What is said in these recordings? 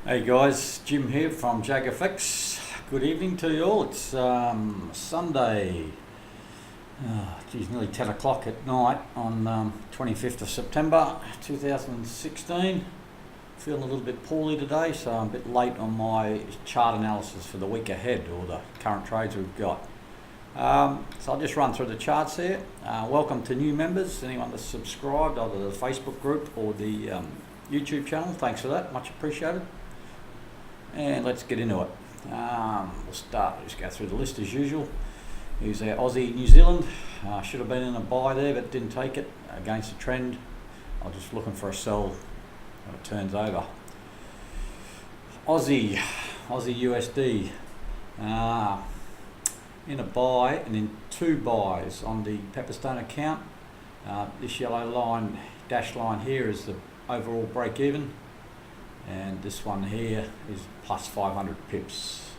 Hey guys, Jim here from JagFX. Good evening to you all. It's Sunday, nearly 10 o'clock at night on 25th of September 2016. Feeling a little bit poorly today, so I'm a bit late on my chart analysis for the week ahead, or the current trades we've got. So I'll just run through the charts here. Welcome to new members, anyone that's subscribed, either the Facebook group or the YouTube channel. Thanks for that, much appreciated. And let's get into it. Just go through the list as usual. Here's our Aussie New Zealand. Should have been in a buy there, but didn't take it against the trend. I'm just looking for a sell when it turns over. Aussie USD. In a buy and in two buys on the Pepperstone account. This yellow line, dash line here, is the overall break even. And this one here is plus 500 pips.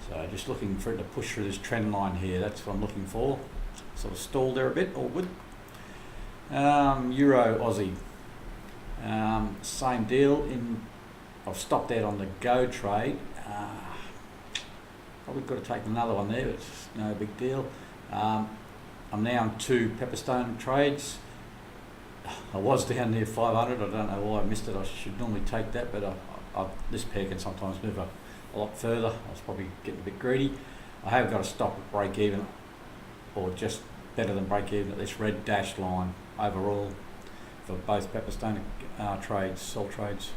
So just looking for it to push through this trend line here. That's what I'm looking for. Sort of stalled there a bit, all good. Euro Aussie, same deal. I've stopped out on the go trade. Probably got to take another one there, but it's no big deal. I'm now on two Pepperstone trades. I was down near 500. I don't know why I missed it. I should normally take that, but this pair can sometimes move a lot further. I was probably getting a bit greedy. I have got to stop at break even, or just better than break even, at this red dashed line overall for both Pepperstone trades, sell trades.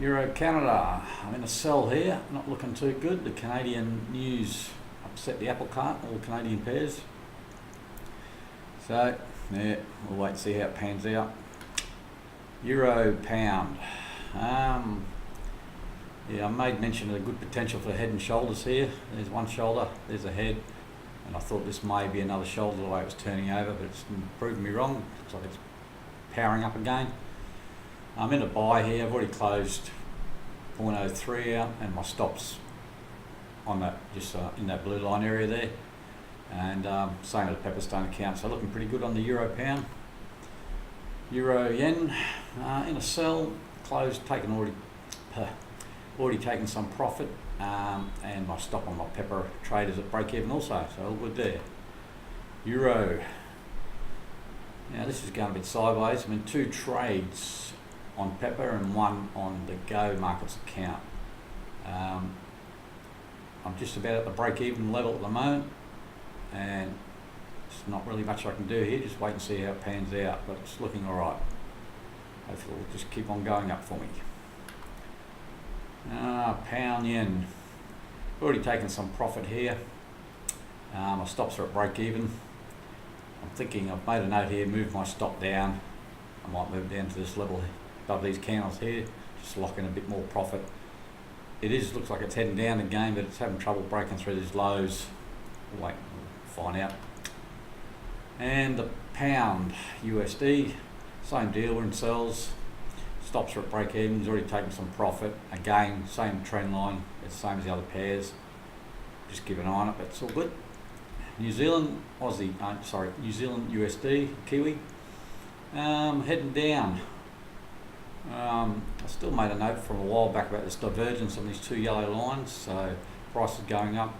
Euro Canada, I'm in a sell here, not looking too good. The Canadian news upset the apple cart, all Canadian pairs. So yeah, we'll wait and see how it pans out. Euro Pound. Yeah, I made mention of the good potential for head and shoulders here. There's one shoulder, there's a head, and I thought this may be another shoulder the way it was turning over, but it's proven me wrong. Looks like it's powering up again. I'm in a buy here. I've already closed 0.03 out, and my stops on that, just in that blue line area there. And same with the Pepperstone account, so looking pretty good on the Euro Pound. Euro Yen, in a sell, closed, already taken some profit, and my stop on my Pepper trade is at break even also, so all good there. Euro, now this is going a bit sideways. I'm in two trades on Pepper and one on the Go Markets account. I'm just about at the break even level at the moment, and there's not really much I can do here. Just wait and see how it pans out, but it's looking all right. Hopefully it'll just keep on going up for me. Pound Yen, already taken some profit here. My stops are at break even. I'm thinking, I've made a note here, move my stop down. I might move down to this level above these candles here, just lock in a bit more profit. Looks like it's heading down again, but it's having trouble breaking through these lows. We'll wait, we'll find out. And the Pound USD, same deal, we're in sells. Stops are at break even, he's already taken some profit. Again, same trend line, it's the same as the other pairs. Just keep an eye on it, but it's all good. New Zealand New Zealand USD, Kiwi, heading down. I still made a note from a while back about this divergence on these two yellow lines. So price is going up,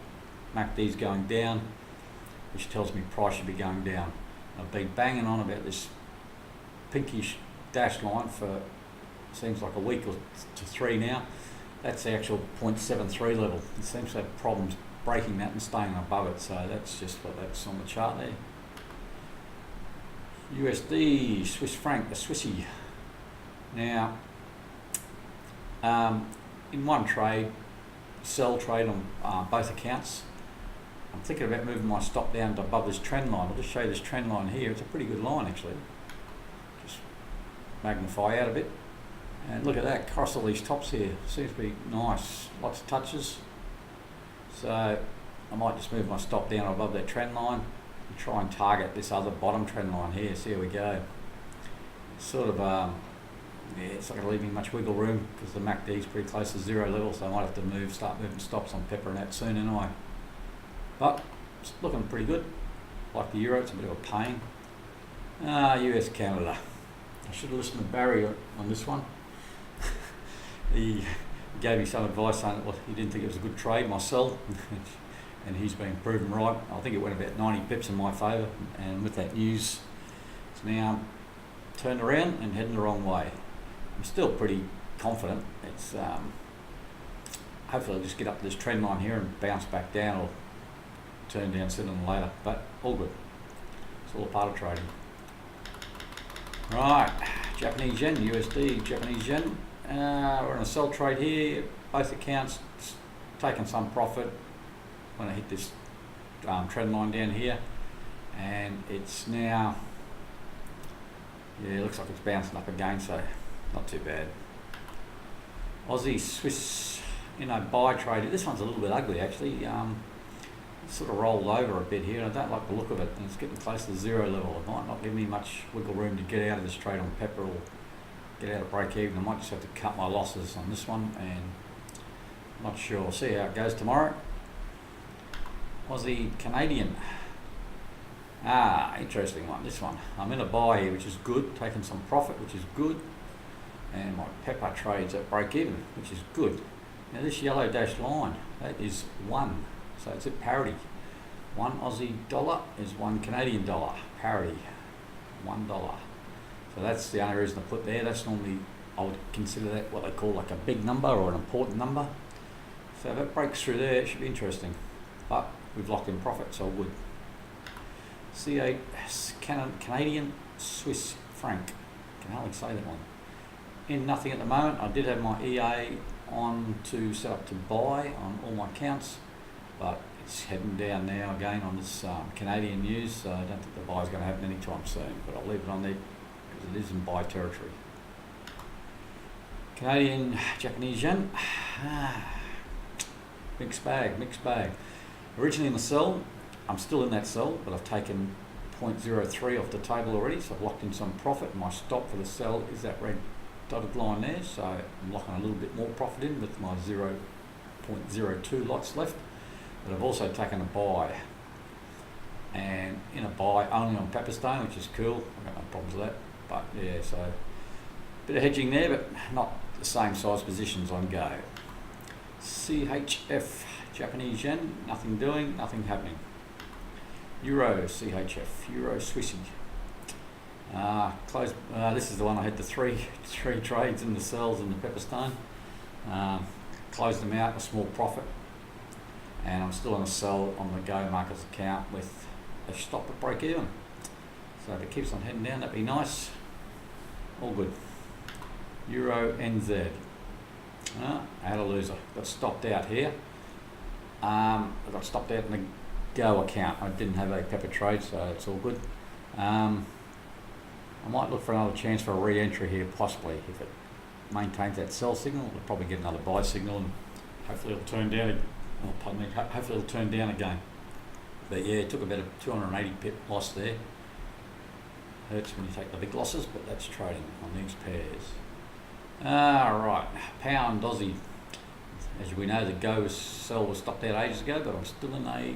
MACD's going down, which tells me price should be going down. I've been banging on about this pinkish dash line for seems like a week or to three now. That's the actual 0.73 level. It seems to have problems breaking that and staying above it, so that's just what that's on the chart there. USD, Swiss franc, the Swissy. Now, in one trade, sell trade on both accounts, I'm thinking about moving my stop down to above this trend line. I'll just show you this trend line here. It's a pretty good line actually. Just magnify out a bit. And look at that, across all these tops here. Seems to be nice, lots of touches. So I might just move my stop down above that trend line and try and target this other bottom trend line here. See how we go. Sort of, yeah, it's not going to leave me much wiggle room because the MACD is pretty close to zero level, so I might have to start moving stops on Pepper and that soon anyway. But it's looking pretty good. Like the Euro, it's a bit of a pain. US Canada. I should have listened to Barry on this one. he gave me some advice saying that he didn't think it was a good trade, my sell, and he's been proven right. I think it went about 90 pips in my favour, and with that news, it's now turned around and heading the wrong way. I'm still pretty confident. It's hopefully I'll just get up this trend line here and bounce back down or turn down sooner than later, but all good. It's all a part of trading. Right, Japanese yen, USD, Japanese yen. We're in a sell trade here. Both accounts taking some profit when I hit this trend line down here, and it's now, yeah, it looks like it's bouncing up again, so not too bad. Aussie, Swiss, buy trade. This one's a little bit ugly actually. Sort of rolled over a bit here. I don't like the look of it, and it's getting close to the zero level. It might not give me much wiggle room to get out of this trade on Pepper or get out of break even. I might just have to cut my losses on this one, and I'm not sure. We'll see how it goes tomorrow. Aussie, Canadian. Interesting one, this one. I'm in a buy here, which is good, taking some profit, which is good. And my Pepper trades at break even, which is good. Now this yellow dashed line, that is 1. So it's at parity. 1 Aussie dollar is 1 Canadian dollar. Parity, $1. So that's the only reason I put there. That's normally, I would consider that what they call like a big number or an important number. So if it breaks through there, it should be interesting. But we've locked in profit, so good. C8 Canadian Swiss franc. Can hardly say that one. In nothing at the moment. I did have my EA on to set up to buy on all my accounts, but it's heading down now again on this Canadian news, so I don't think the buy is going to happen anytime soon, but I'll leave it on there because it is in buy territory. Canadian, Japanese yen. Mixed bag. Originally in the sell, I'm still in that sell, but I've taken 0.03 off the table already, so I've locked in some profit. My stop for the sell is that red dotted line there, so I'm locking a little bit more profit in with my 0.02 lots left. But I've also taken a buy, and in a buy only on Pepperstone, which is cool. I've got no problems with that, but yeah, so a bit of hedging there, but not the same size positions on go. CHF, Japanese yen, nothing doing, nothing happening. Euro, CHF, Euro Swissy. Close. This is the one I had the three trades in the sells in the Pepperstone. Closed them out, a small profit, and I'm still in a sell on the Go Markets account with a stop at break even. So if it keeps on heading down, that'd be nice. All good. Euro NZ. I had a loser. Got stopped out here. I got stopped out in the Go account. I didn't have a Pepper trade, so it's all good. I might look for another chance for a re-entry here, possibly. If it maintains that sell signal, we'll probably get another buy signal, and hopefully it'll turn down. Hopefully it'll turn down again. But yeah, it took about a 280 pip loss there. Hurts when you take the big losses, but that's trading on these pairs. Right, pound Aussie. As we know, the Go sell was stopped out ages ago, but I'm still in a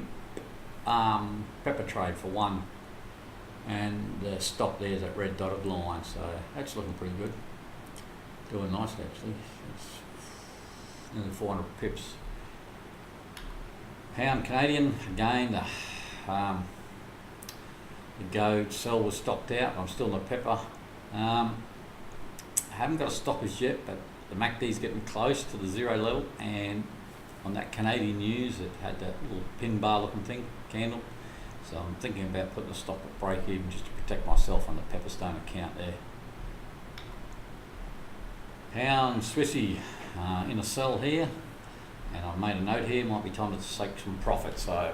Pepper trade for 1. And the stop there is that red dotted line, so that's looking pretty good. Doing nicely actually. It's nearly 400 pips. Pound Canadian, again the Go sell was stopped out. I'm still in the Pepper. I haven't got a stop as yet, but the MACD's getting close to the zero level, and on that Canadian news it had that little pin bar looking thing, candle. So I'm thinking about putting a stop at break even just to protect myself on the Pepperstone account there. Pound Swissy in a sell here, and I've made a note here, might be time to take some profit, so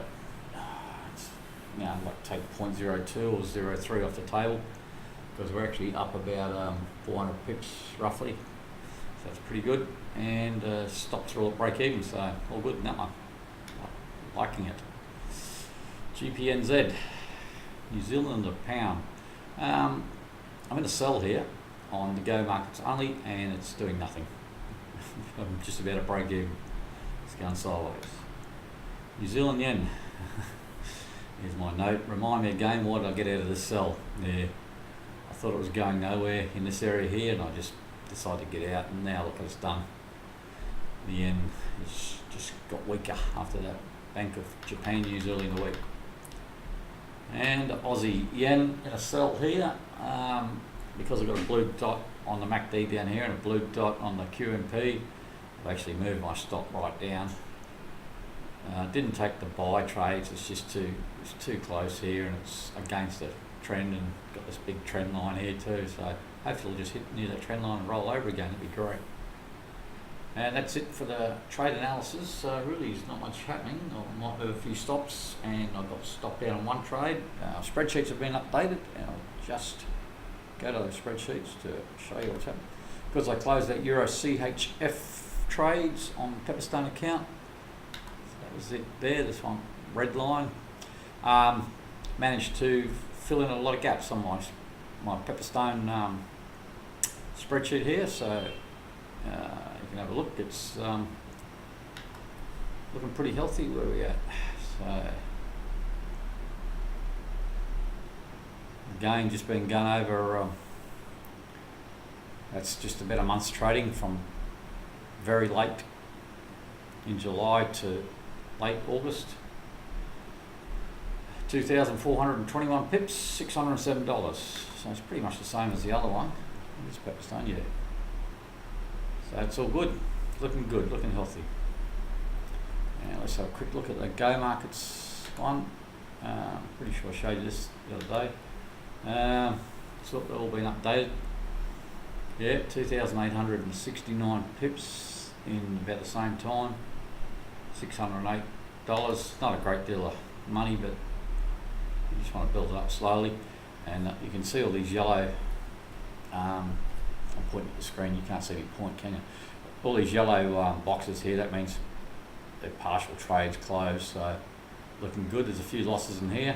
I'd like to take 0.02 or 0.03 off the table, because we're actually up about 400 pips roughly, so that's pretty good, and stops are all at break even, so all good in that one. Liking it. GPNZ, New Zealand, a pound. I'm in a sell here on the Go Markets only, and it's doing nothing. I'm just about at break even. It's going sideways. New Zealand yen. Here's my note. Remind me again, why did I get out of this sell? Yeah, I thought it was going nowhere in this area here, and I just decided to get out, and now look, it's done. The yen has just got weaker after that Bank of Japan news early in the week. And Aussie yen in a sell here, because I've got a blue dot on the MACD down here and a blue dot on the QMP. I've actually moved my stop right down. Didn't take the buy trades, it's too close here, and it's against the trend, and got this big trend line here too, so hopefully we'll just hit near that trend line and roll over again. It'd be great. And that's it for the trade analysis. Really there's not much happening. I might move a few stops, and I've got stopped down on one trade. Spreadsheets have been updated, and I'll just go to those spreadsheets to show you what's happening. Because I closed that Euro CHF trades on Pepperstone account. That was it there, this one, red line. Managed to fill in a lot of gaps on my Pepperstone spreadsheet here, so you can have a look. It's looking pretty healthy where we're at. So again, just been gone over, that's just about a month's trading from very late in July to late August. 2,421 pips, $607. So it's pretty much the same as the other one. It's Pepperstone, yeah. So it's all good, looking good, looking healthy. Now let's have a quick look at the Go Markets one. Pretty sure I showed you this the other day. It's all been updated. Yeah, 2,869 pips in about the same time. $608. Not a great deal of money, but you just want to build it up slowly. And you can see all these yellow, I'm pointing at the screen, you can't see me point, can you? All these yellow boxes here, that means they're partial trades closed, so looking good. There's a few losses in here,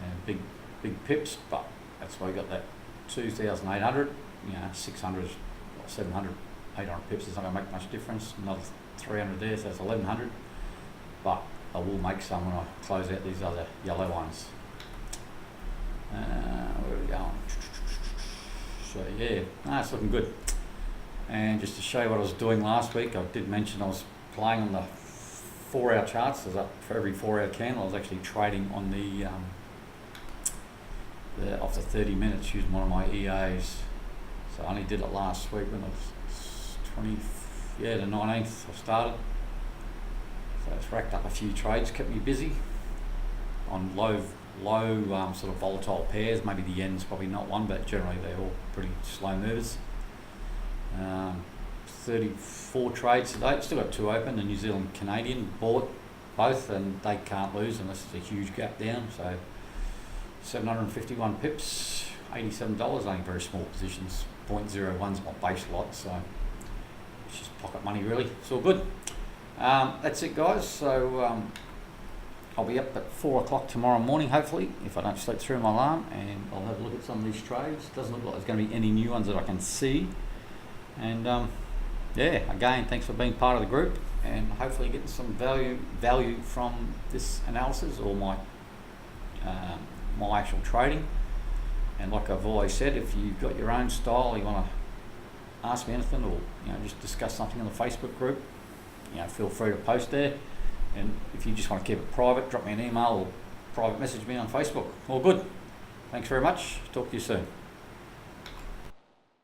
and big pips, but that's why we got that 2,800, 600, 700, 800 pips is not going to make much difference. Another 300 there, so that's 1,100, but I will make some when I close out these other yellow ones. Where are we going? So yeah, it's looking good. And just to show you what I was doing last week, I did mention I was playing on the 4-hour charts. So for every 4-hour candle, I was actually trading on the off the 30 minutes using one of my EAs. So I only did it last week when it was the 19th I started. So it's racked up a few trades, kept me busy on low sort of volatile pairs. Maybe the yen's probably not one, but generally they're all pretty slow movers. 34 trades today. Still got 2 open. The New Zealand Canadian bought both, and they can't lose unless it's a huge gap down. So 751 pips, $87. Only very small positions. 0.01's my base lot, so it's just pocket money really. It's all good. That's it, guys. So I'll be up at 4 o'clock tomorrow morning, hopefully, if I don't sleep through my alarm, and I'll have a look at some of these trades. Doesn't look like there's going to be any new ones that I can see. And again, thanks for being part of the group, and hopefully getting some value from this analysis or my actual trading. And like I've always said, if you've got your own style, you want to ask me anything, or just discuss something in the Facebook group, feel free to post there. And if you just want to keep it private, drop me an email or private message me on Facebook. All good. Thanks very much. Talk to you soon.